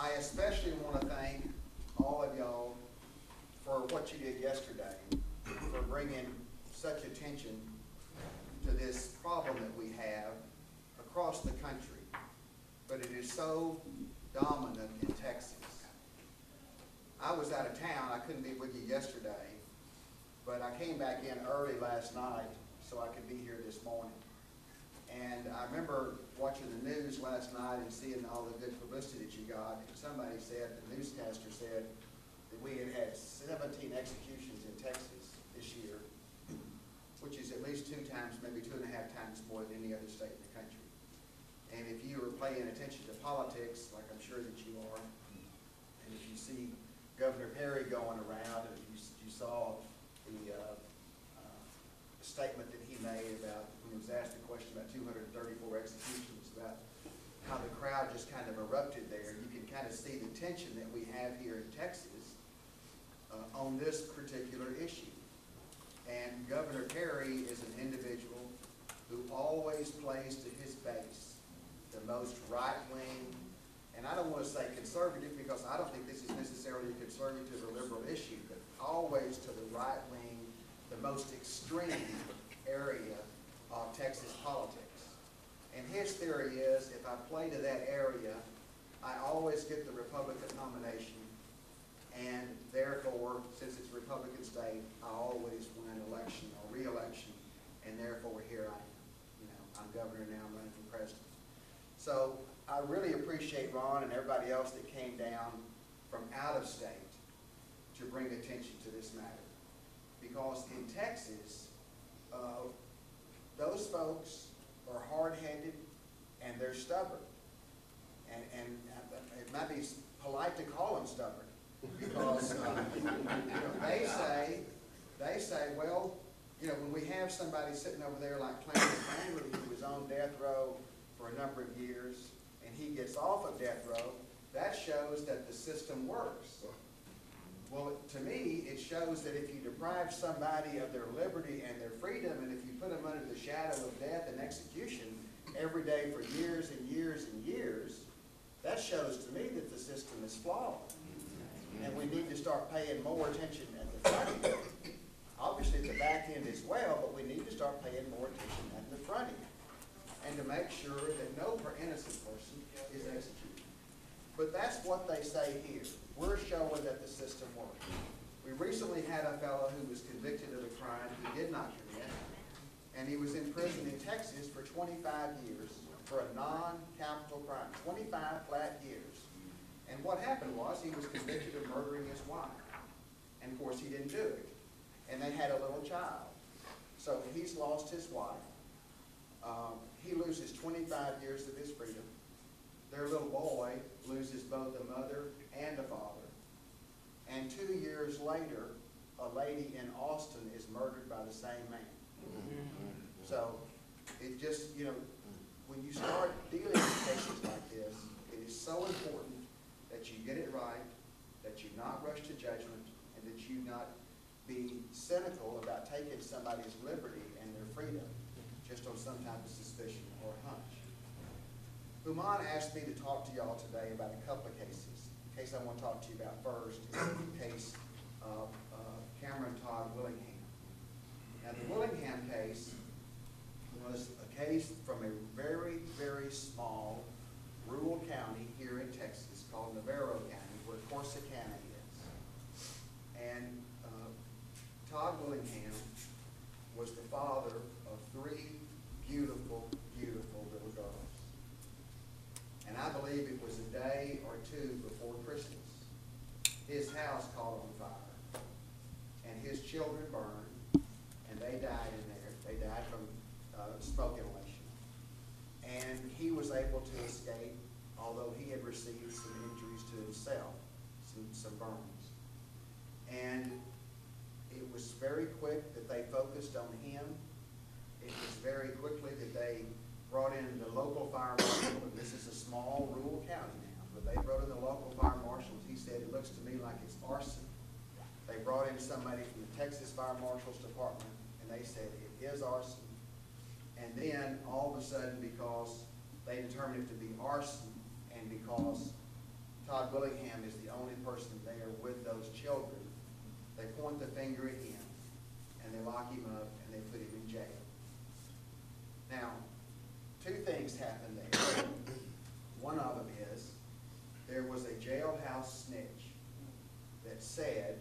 I especially want to thank all of y'all for what you did yesterday, for bringing such attention to this problem that we have across the country, but it is so dominant in Texas. I was out of town, I couldn't be with you yesterday, but I came back in early last night so I could be here this morning. And I remember watching the news last night and seeing all the good publicity that you got, and somebody said, the newscaster said, that we had had 17 executions in Texas this year, which is at least 2 times, maybe 2.5 times more than any other state in the country. And if you are paying attention to politics, like I'm sure that you are, and if you see Governor Perry going around, and you saw the statement that he made about, when he was asked a question about 234 executions, about how the crowd just kind of erupted there, you can kind of see the tension that we have here in Texas on this particular issue. And Governor Perry is an individual who always plays to his base, the most right-wing, and I don't want to say conservative because I don't think this is necessarily a conservative or liberal issue, but always to the right-wing, the most extreme area of Texas politics. And his theory is, if I play to that area, I always get the Republican nomination, and therefore, since it's a Republican state, I always win an election or re-election, and therefore here I am. You know, I'm governor now, I'm running for president. So I really appreciate Ron and everybody else that came down from out of state to bring attention to this matter. Because in Texas, those folks are hard-headed and they're stubborn. And it might be polite to call them stubborn because you know, they say, well, you know, when we have somebody sitting over there like Clarence Baird, who was on death row for a number of years, and he gets off of death row, that shows that the system works. Well, to me, it shows that if you deprive somebody of their liberty and their freedom, and if you put them under the shadow of death and execution every day for years and years and years, that shows to me that the system is flawed. And we need to start paying more attention at the front end. Obviously at the back end as well, but we need to start paying more attention at the front end. And to make sure that no innocent person is executed. But that's what they say here. We're showing that the system works. We recently had a fellow who was convicted of a crime he did not commit, and he was in prison in Texas for 25 years for a non-capital crime, 25 flat years. And what happened was he was convicted of murdering his wife. And of course he didn't do it. And they had a little child. So he's lost his wife. He loses 25 years of his freedom. Their little boy loses both a mother and a father. And 2 years later, a lady in Austin is murdered by the same man. So it just, you know, when you start dealing with cases like this, it is so important that you get it right, that you not rush to judgment, and that you not be cynical about taking somebody's liberty and their freedom just on some type of suspicion or hunch. Human asked me to talk to y'all today about a couple of cases. The case I want to talk to you about first is the case of Cameron Todd Willingham. Now the Willingham case was a case from a very, very small rural county here in Texas called Navarro County, where Corsicana is. And Todd Willingham was the father of 3 beautiful, beautiful little girls. And I believe it was a day or 2 before Christmas. His house caught on fire, and his children burned, and they died in there. They died from smoke inhalation. And he was able to escape, although he had received some injuries to himself, some burns. And it was very quick that they focused on him. It was very quickly that they brought in the local fire marshal, and this is a small rural county now, but they brought in the local fire marshals. He said, it looks to me like it's arson. They brought in somebody from the Texas Fire Marshal's Department, and they said, it is arson. And then, all of a sudden, because they determined it to be arson, and because Todd Todd Willingham is the only person there with those children. They point the finger at him, and they lock him up, and they put him in jail. Now, two things happened there. One of them is, there was a jailhouse snitch that said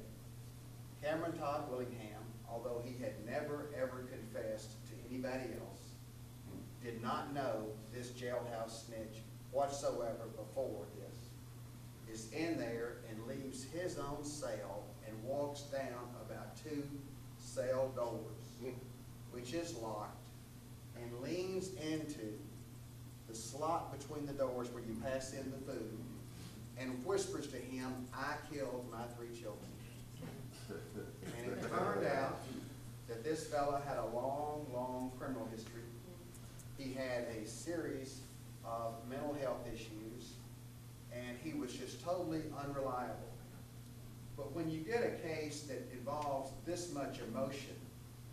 Cameron Todd Willingham, although he had never ever confessed to anybody else, did not know this jailhouse snitch whatsoever before this, is in there and leaves his own cell and walks down about 2 cell doors, which is locked, and leans into the slot between the doors where you pass in the food, and whispers to him, "I killed my 3 children." And it turned out that this fella had a long, long criminal history. He had a series of mental health issues, and he was just totally unreliable. But when you get a case that involves this much emotion,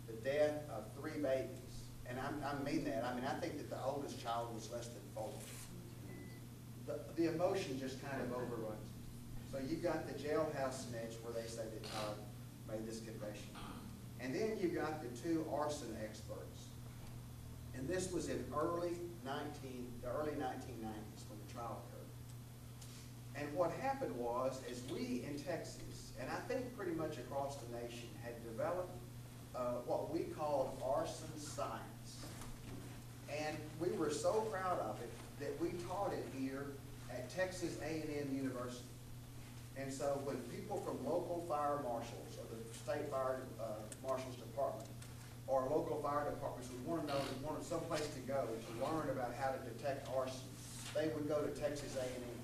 the death of 3 babies, and I mean that, I think that the oldest child was less than 4. The emotion just kind of overruns it. So you've got the jailhouse snitch where they say that Todd made this confession. And then you've got the 2 arson experts. And this was in the early 1990s when the trial occurred. And what happened was, is we in Texas, and I think pretty much across the nation, had developed what we called arson science. And we were so proud of it that we taught it here at Texas A&M University. And so when people from local fire marshals or the state fire marshal's department or local fire departments would want to know, wanted someplace to go to learn about how to detect arson, they would go to Texas A&M.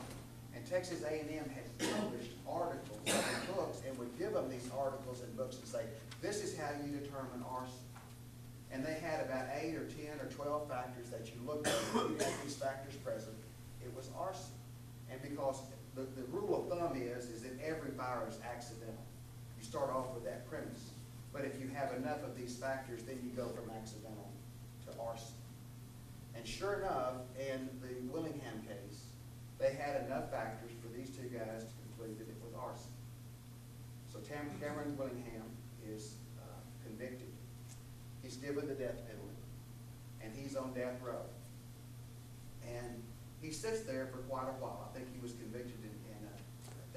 And Texas A&M had published articles and books and would give them these articles and books and say, this is how you determine arson. And they had about 8 or 10 or 12 factors that you looked at. If you had these factors present, it was arson. And because the rule of thumb is that every fire is accidental. You start off with that premise. But if you have enough of these factors, then you go from accidental to arson. And sure enough, in the Willingham case, they had enough factors for these 2 guys to conclude that it was arson. So Cameron Willingham is convicted. He's given the death penalty, and he's on death row. And he sits there for quite a while. I think he was convicted in I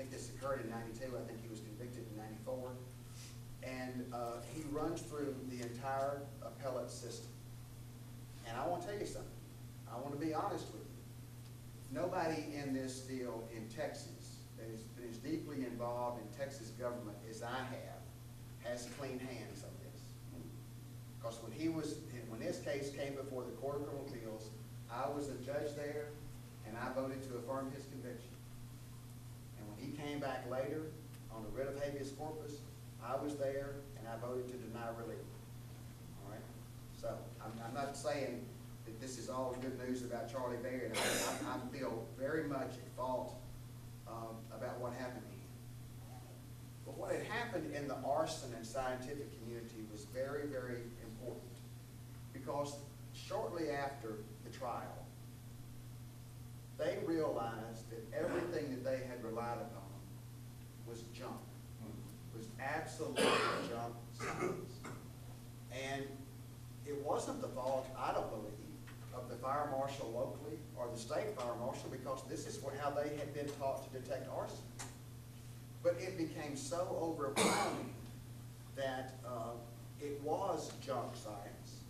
think this occurred in 92. I think he was convicted in 94. And he runs through the entire appellate system. And I want to tell you something. I want to be honest with you. Nobody in this deal in Texas that is as deeply involved in Texas government as I have has clean hands on this. Because when this case came before the Court of Criminal Appeals, I was a judge there, and I voted to affirm his conviction. And when he came back later on the writ of habeas corpus, I was there, and I voted to deny relief. All right? So I'm not saying that this is all good news about Charlie Baird. I feel very much at fault about what happened to him. But what had happened in the arson and scientific community was very, very important. Because shortly after the trial, they realized that everything that they had relied upon was junk. Was absolute junk science. And it wasn't the fault, I don't believe, of the fire marshal locally or the state fire marshal, because this is how they had been taught to detect arson. But it became so overwhelming that it was junk science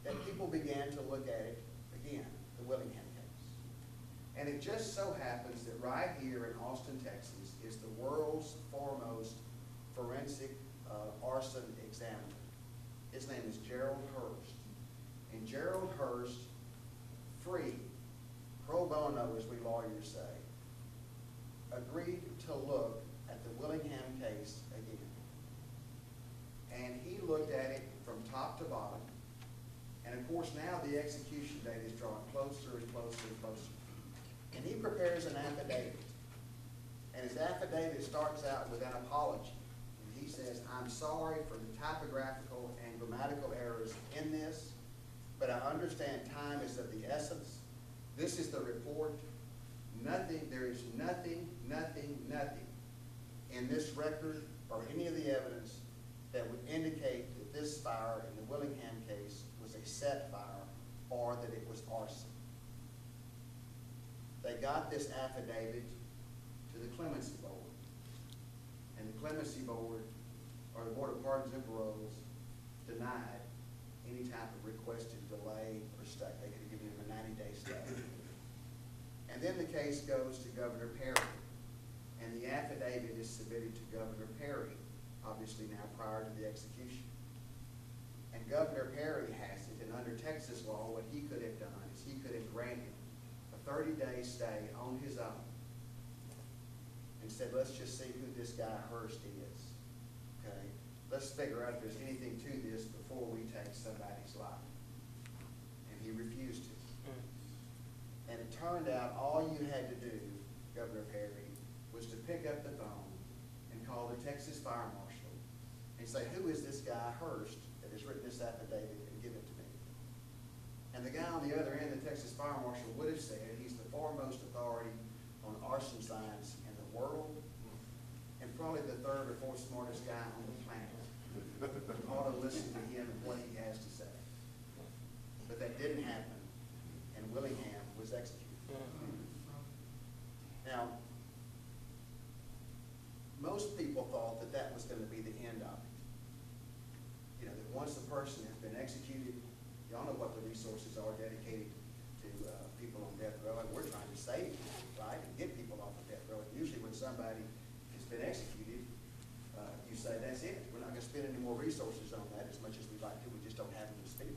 that people began to look at it again, the Willingham case. And it just so happens that right here in Austin, Texas, is the world's foremost forensic arson examiner. His name is Gerald Hurst. And Gerald Hurst, free, pro bono as we lawyers say, agreed to look at the Willingham case again. And he looked at it from top to bottom. And of course now the execution date is drawing closer and closer and closer. And he prepares an affidavit. And his affidavit starts out with an apology. And he says, I'm sorry for the typographical and grammatical errors in this, but I understand time is of the essence. This is the report. nothing, there is nothing in this record or any of the evidence that would indicate that this fire in the Willingham case was a set fire or that it was arson. They got this affidavit to the Clemency Board, and the Clemency Board, or the Board of Pardons and Paroles, denied any type of requested delay or stay. They could have given him a 90-day stay. And then the case goes to Governor Perry, and the affidavit is submitted to Governor Perry, obviously now prior to the execution. And Governor Perry has it, and under Texas law, what he could have done is he could have granted a 30-day stay on his own and said, let's just see who this guy Hurst is, okay? Let's figure out if there's anything to this before we take somebody's life. And he refused it. And it turned out all you had to do, Governor Perry, was to pick up the phone and call the Texas Fire Marshal and say, who is this guy Hurst that has written this affidavit, and give it to me. And the guy on the other end, the Texas Fire Marshal, would have said he's the foremost authority on arson science in the world and probably the third or fourth smartest guy on the planet. You ought to listen to him and what he has to say. But that didn't happen, and Willingham was executed. Now, most people thought that that was going to be the end of it. You know, that once the person has been executed, y'all know what the resources are dedicated to people on death row. And we're trying to save people, right, and get people off of death row. And usually when somebody has been executed, you say, that's it. We're not going to spend any more resources on that as much as we'd like to. We just don't have them to spend.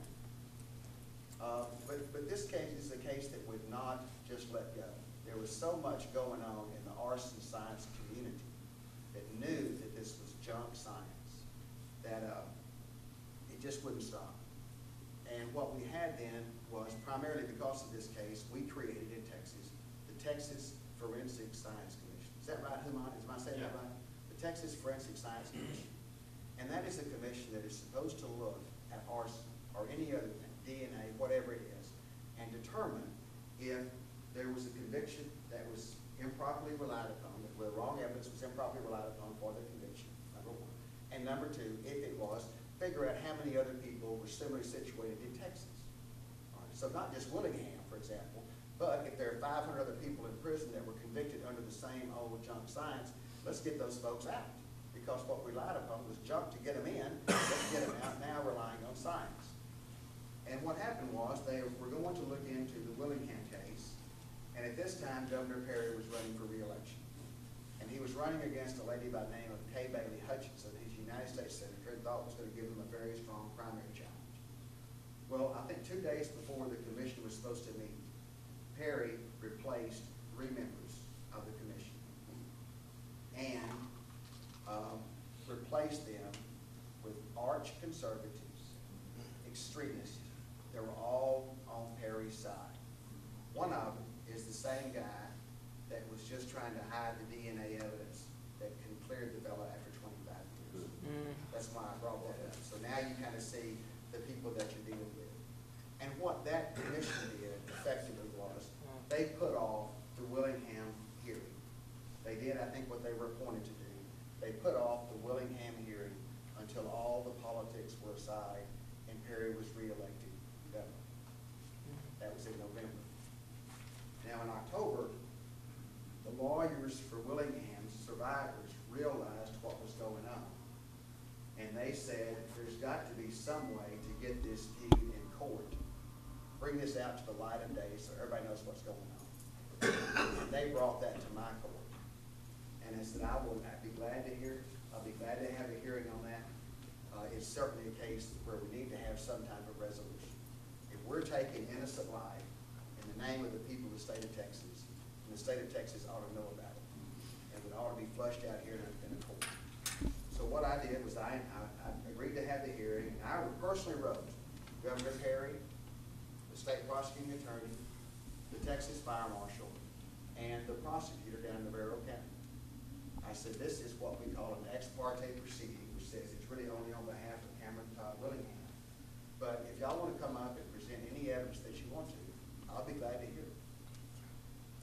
But this case is a case that would not just let go. There was so much going on in the arson science community that knew that this was junk science, that it just wouldn't stop. And what we had then was, primarily because of this case, we created in Texas the Texas Forensic Science Commission. Is that right? Am I saying that right? The Texas Forensic Science Commission. And that is a commission that is supposed to look at arson or any other thing, DNA, whatever it is, and determine if there was a conviction that was improperly relied upon, where wrong evidence was improperly relied upon for the conviction, number one. And number two, if it was, figure out how many other people were similarly situated in Texas. All right, so not just Willingham, for example, but if there are 500 other people in prison that were convicted under the same old junk science, let's get those folks out. Because what we relied upon was junk to get them in, let's get them out, now relying on science. And what happened was they were going to look into the Willingham case, and at this time, Governor Perry was running for re-election. And he was running against a lady by the name of Kay Bailey Hutchinson, who's a United States Senator, and thought was going to give him a very strong primary challenge. Well, I think 2 days before the commission was supposed to meet, Perry replaced 3 members of the commission and replaced them with arch conservatives, extremists. They were all on Perry's side. One of them is the same guy that was just trying to hide the DNA evidence that cleared the fellow after 25 years. That's why I brought that up. So now you kind of see the people that you're dealing with. And what that commission did effectively was they put off the Willingham hearing. They did, I think, what they were appointed to do. They put off the Willingham hearing until all the politics were aside and Perry was reelected governor. That was in November. Now in October, the lawyers for Willingham's survivors realized what was going on. And they said, there's got to be some way to get this feud in court. Bring this out to the light of day so everybody knows what's going on. And they brought that to my court. And I said, I'd be glad to hear it. I'll be glad to have a hearing on that. It's certainly a case where we need to have some type of resolution. If we're taking innocent life in the name of the people of the state of Texas, and the state of Texas ought to know about it, and it ought to be flushed out here in a court. So what I did was I agreed to have the hearing, and I personally wrote Governor Perry, the state prosecuting attorney, the Texas fire marshal, and the prosecutor down in Navarro County. I said, this is what we call an ex parte proceeding, which says it's really only on behalf of Cameron Todd Willingham. But if y'all want to come up and present any evidence that you want to, I'll be glad to hear it.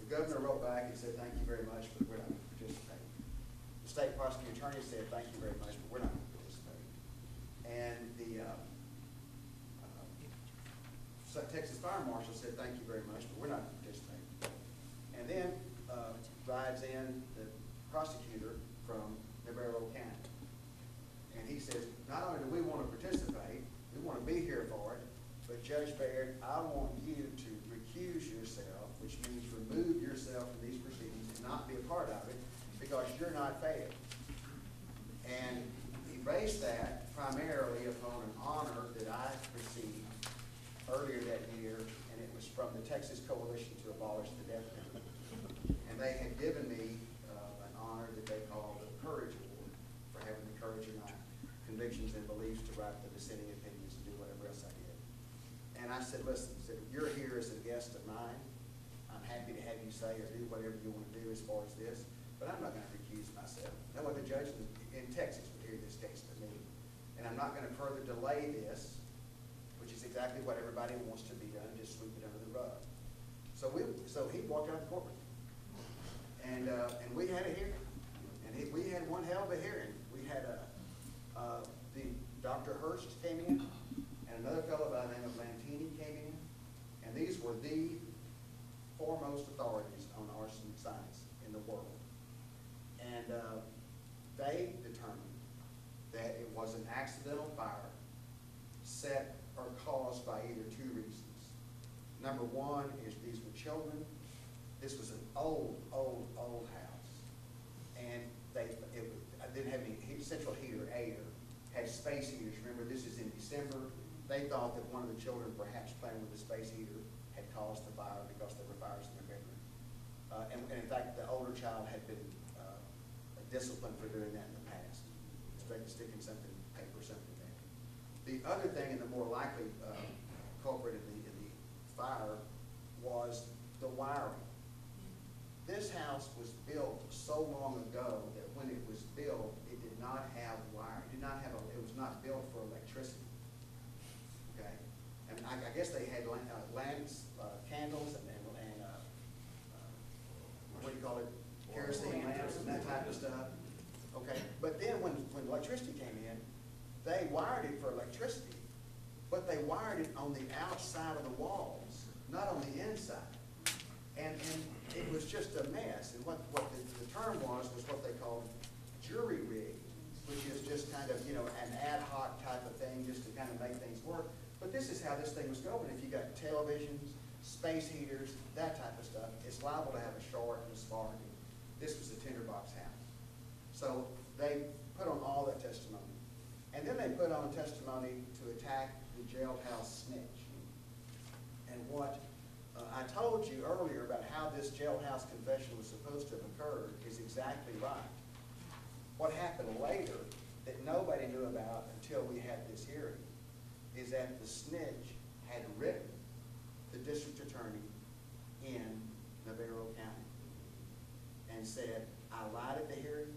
The governor wrote back and said, thank you very much, but we're not going to participate. The state prosecuting attorney said, thank you very much, but we're not going to participate. And the Texas Fire Marshal said, thank you very much, but we're not going to participate. And then rides in the prosecutor from Navarro County. And he says, not only do we want to participate, we want to be here for it, but Judge Baird, I want you to recuse yourself, which means remove yourself from these proceedings and not be a part of it because you're not fair. And he based that primarily upon an honor that I received earlier that year, and it was from the Texas Coalition to Abolish the Death Penalty. And they had given me an honor that they called the Courage Award for having the courage in my convictions and beliefs to write the dissenting opinions and do whatever else I did. And I said, listen, you're here as a guest of mine. I'm happy to have you say or do whatever you want to do as far as this, but I'm not going to recuse myself. No other judge in Texas would hear this case to me. And I'm not going to further delay this, which is exactly what everybody wants to be done, just sweep it under the rug. So he walked out of the courtroom. And we had a hearing. And we had one hell of a hearing. We had the Dr. Hurst came in, and another fellow by the name of Lantini came in, and these were the foremost authorities on arson science in the world. And they determined that it was an accidental fire set or caused by either two reasons. Number one is these were children. This was an old house, and it didn't have any central heat or air. Had space heaters. Remember, this is in December. They thought that one of the children, perhaps playing with the space heater, had caused the fire because there were fires in their bedroom. And in fact, the older child had been disciplined for doing that in the past, sticking something, paper, something there. The other thing, and the more likely culprit in the fire, was the wiring. This house was built so long ago that when it was built, it did not have wire. It was not built for electricity. Okay, and I guess they had lamps, candles, and what do you call it, kerosene lamps and that type of stuff. Okay, but then when electricity came in, they wired it for electricity, but they wired it on the outside of the walls, not on the inside. And it was just a mess. And what the term was what they called jury rig, which is just kind of, an ad hoc type of thing just to kind of make things work. But this is how this thing was going. If you got televisions, space heaters, that type of stuff, it's liable to have a short and a spark. This was a tinderbox house. So they put on all that testimony. And then they put on testimony to attack the jailhouse snitch. And what I told you earlier about how this jailhouse confession was supposed to have occurred is exactly right. What happened later that nobody knew about until we had this hearing is that the snitch had written the district attorney in Navarro County and said, I lied at the hearing.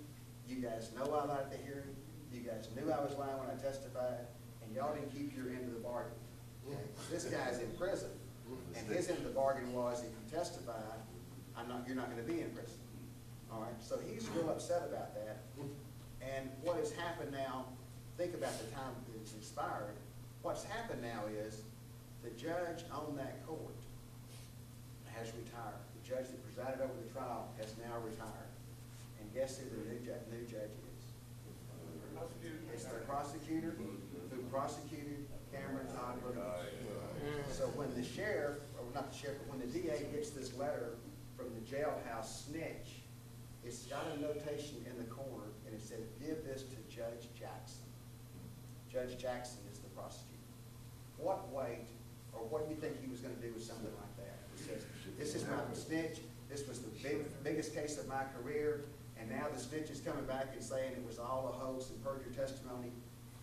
You guys know I lied at the hearing. You guys knew I was lying when I testified, and y'all didn't keep your end of the bargain. Okay? This guy's in prison. And his end of the bargain was, if you testify, you're not going to be in prison. All right. So he's real upset about that. And what has happened now? Think about the time that it's expired. What's happened now is the judge on that court has retired. The judge that presided over the trial has now retired. And guess who the new judge is? It's the prosecutor who prosecuted Cameron Todd. So when the sheriff, or not the sheriff, but when the DA gets this letter from the jailhouse snitch, it's got a notation in the corner, and it said, give this to Judge Jackson. Judge Jackson is the prosecutor. What weight, or what do you think he was going to do with something like that? He says, this is my snitch, this was the biggest case of my career, and now the snitch is coming back and saying it was all a hoax and perjured testimony.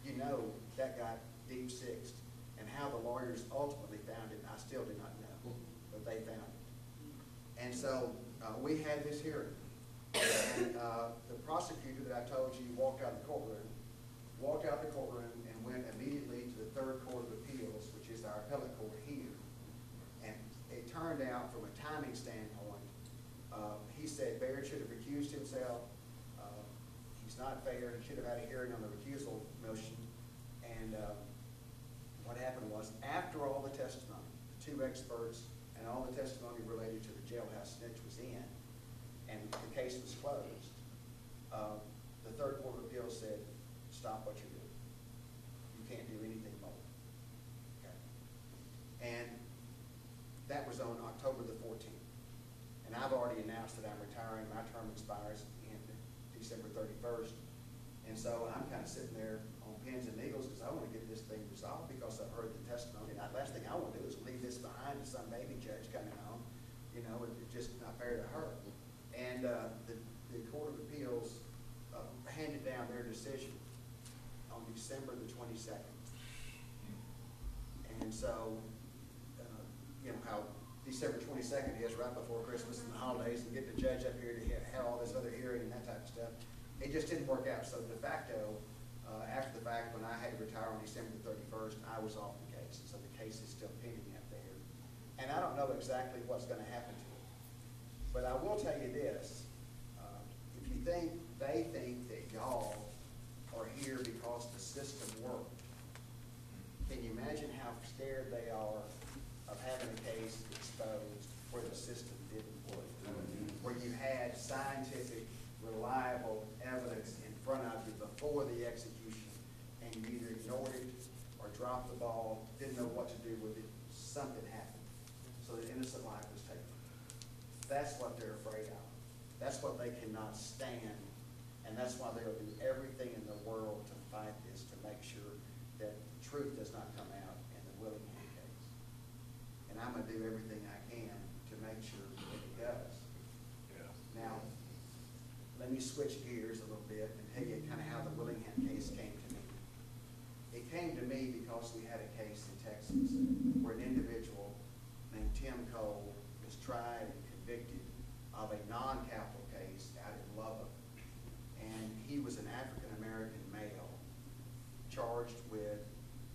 You know that got deep-sixed. And how the lawyers ultimately found it, I still do not know, but they found it. And so we had this hearing. And the prosecutor that I told you walked out of the courtroom and went immediately to the Third Court of Appeals, which is our appellate court here. And it turned out, from a timing standpoint, he said Baird should have recused himself. He's not fair. He should have had a hearing on the recusal motion. And what happened was, after all the testimony, the two experts and all the testimony related to the jailhouse snitch was in, and the case was closed, the Third Court of Appeals said, stop what you're doing. You can't do anything more. Okay. And that was on October the 14th. And I've already announced that I'm retiring. My term expires in December 31st. And so I'm kind of sitting there on pins and needles because I want to get this thing resolved because I've heard the testimony. And the last thing I want to do is leave this behind to some baby judge coming home. You know, it's just not fair to her. And the Court of Appeals handed down their decision on December the 22nd. And so, you know, how December 22nd is right before Christmas and the holidays, and get the judge up here to have all this other hearing and that type of stuff. It just didn't work out. So de facto, after the fact, when I had to retire on December 31st, I was off the case. And so the case is still pending out there. And I don't know exactly what's going to happen to it. But I will tell you this. If you think they think that y'all are here because the system worked, can you imagine how scared they are of having a case exposed where the system didn't work? Where you had scientific, reliable evidence in front of you before the execution, and you either ignored it or dropped the ball, didn't know what to do with it, something happened. So the innocent life was taken. That's what they're afraid of. That's what they cannot stand. And that's why they'll do everything in the world to fight this, to make sure that truth does not come out in the Willingham case. And I'm going to do everything I can to make sure that it does. Yeah. Now, let me switch gears a little bit and tell you kind of how the Willingham case came to me. It came to me because we had a case in Texas where an individual named Tim Cole was tried and convicted of a non-capital case out in Lubbock. And he was an African-American male charged with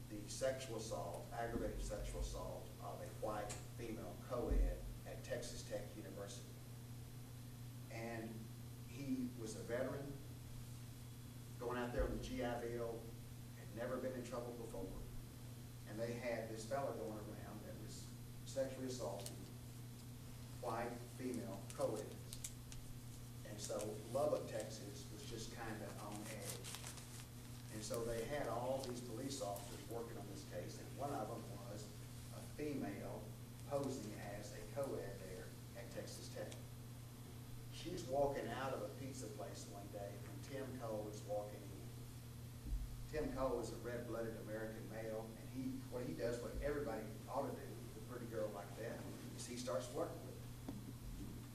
the sexual assault, aggravated sexual assault of a white female co-ed at Texas Tech University. And he was a veteran, going out there on the GI Bill, had never been in trouble before. And they had this fellow going around that was sexually assaulting white female co-eds. And so Lubbock, Texas was just kind of on edge. And so they had all these police officers working on this case, and one of them was a female posing as a co-ed there at Texas Tech. She's walking out of a pizza place one day when Tim Cole is walking in. Tim Cole is a red-blooded American male, and what he does, what everybody ought to do with a pretty girl like that, is he starts flirting with her.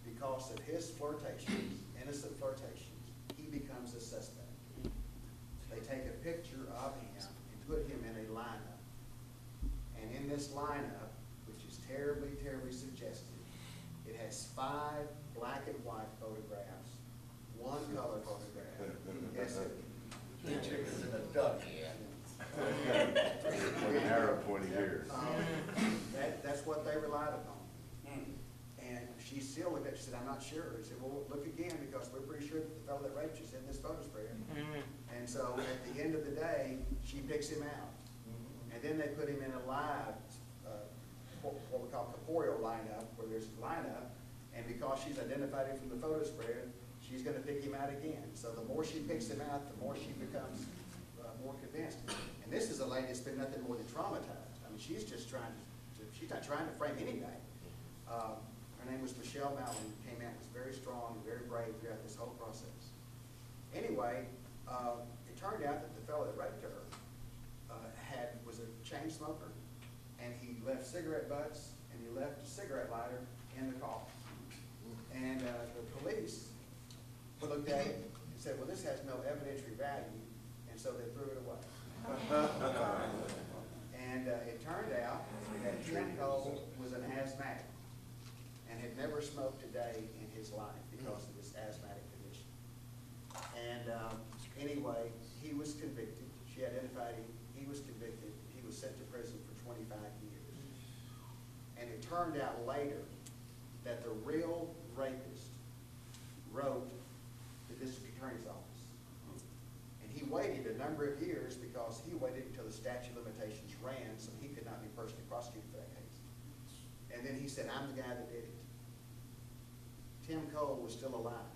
Because of his flirtations, innocent flirtations, he becomes a suspect. They take a picture of him and put him in a lineup. And in this lineup, which is terribly, terribly suggestive, it has 5 black and white photographs, 1 color photograph. Yes, sir. Chickens and a duck. An arrow pointing here. That's what they relied upon. And she still looked at it, she said, I'm not sure. He said, well, look again, because we're pretty sure that the fellow that raped you is in this photo spread. And so at the end of the day, she picks him out. And then they put him in a live, what we call corporeal lineup, where there's a lineup, and because she's identified him from the photo spread, she's going to pick him out again. So the more she picks him out, the more she becomes more convinced. And this is a lady that's been nothing more than traumatized. I mean, she's just she's not trying to frame anybody. Her name was Michelle Mallon, came out, was very strong and very brave throughout this whole process. Anyway, it turned out that the fellow that raped her was a chain smoker, and he left cigarette butts and he left a cigarette lighter in the car. And the police looked at it and said, well, this has no evidentiary value, and so they threw it away. And it turned out that Tim Cole was an asthmatic and had never smoked a day in his life because of this asthmatic condition. And anyway, he was convicted. She identified him. He was convicted. He was sent to prison for 25 years. And it turned out later that the real rapist waited a number of years because he waited until the statute of limitations ran, so he could not be personally prosecuted for that case. And then he said, I'm the guy that did it. Tim Cole was still alive.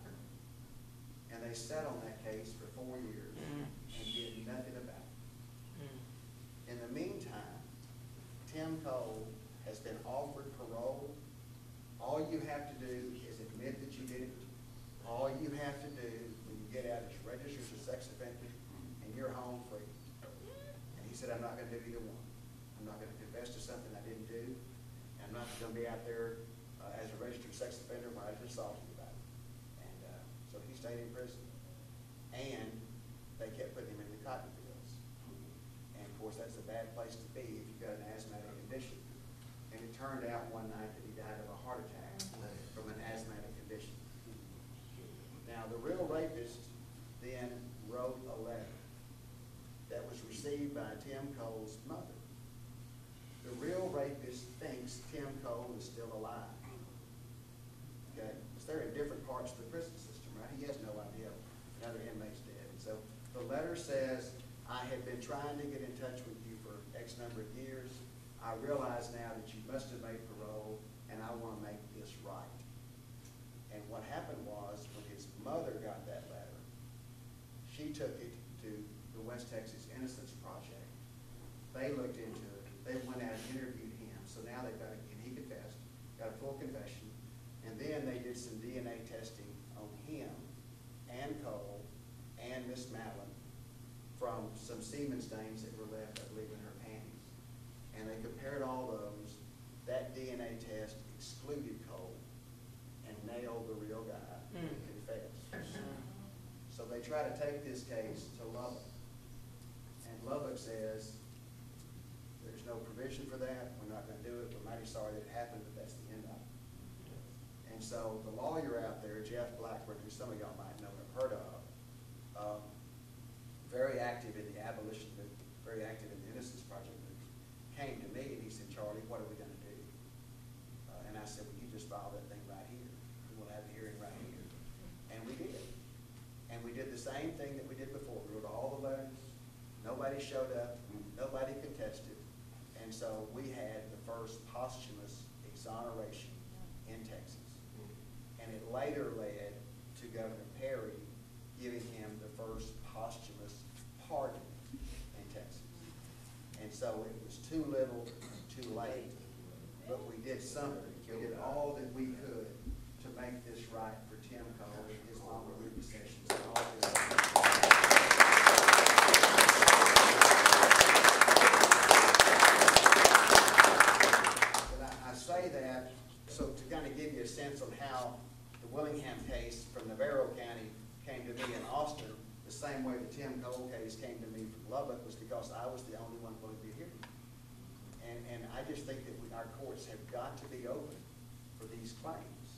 And they sat on that case for 4 years and did nothing about it. In the meantime, Tim Cole has been offered parole. All you have to do is admit that you did it. All you have to do when you get out is register as a sex offender and you're home free. And he said, I'm not going to do either one. I'm not going to confess to something I didn't do. I'm not going to be out there as a registered sex offender when I just assaulted you about it. And so he stayed in prison. And they kept putting him in the cotton fields. And of course, that's a bad place to be if you've got an asthmatic condition. And it turned out one night that he died of a heart attack from an asthmatic condition. Now, the real rapist then wrote a letter that was received by Tim Cole's mother. The real rapist thinks Tim Cole is still alive. Okay? Because they're in different parts of the prison system, right? He has no idea another inmate's dead. And so the letter says, I have been trying to get in touch with you for X number of years. I realize now that you must have made parole, and I want to make this right. And what happened was, when his mother got that letter, she took it to the West Texas Innocence Project. They looked into it. They went out and interviewed him. So now they've got, and he confessed, got a full confession. And then they did some DNA testing on him and Cole and Miss Mallon from some semen stains that were left, I believe, in her panties. And they compared all those. That DNA test excluded Cole and nailed the real guy and confessed. So they try to take this case to Lubbock. And Lubbock says, there's no provision for that. We're not going to do it. We're mighty sorry that it happened, but that's the end of it. And so the lawyer out there, Jeff Blackburn, who some of y'all might know and have heard of, very active in the abolition movement, very active in the Innocence Project movement, came to me and he said, Charlie, what are we going to do? And I said, well, you just file that thing right here. We'll have a hearing right here. And we did. And we did the same thing that we did before. We wrote all the letters. Nobody showed up. Nobody contested. And so we had the first posthumous exoneration in Texas. And it later led to Governor Perry giving him the first posthumous pardon in Texas. And so it was too little, too late. But we did something. We did all that we could to make this right for Tim Cole and his longer living sessions and all this. I say that so to kind of give you a sense on how the Willingham case from Navarro County came to me in Austin, the same way the Tim Cole case came to me from Lubbock was because I was the only one willing to hear me. And I just think that our courts have got to be open for these claims.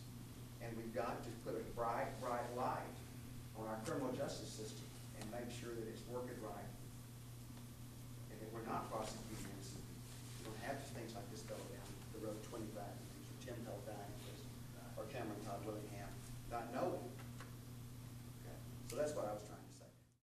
And we've got to put a bright, bright light on our criminal justice system and make sure that it's working right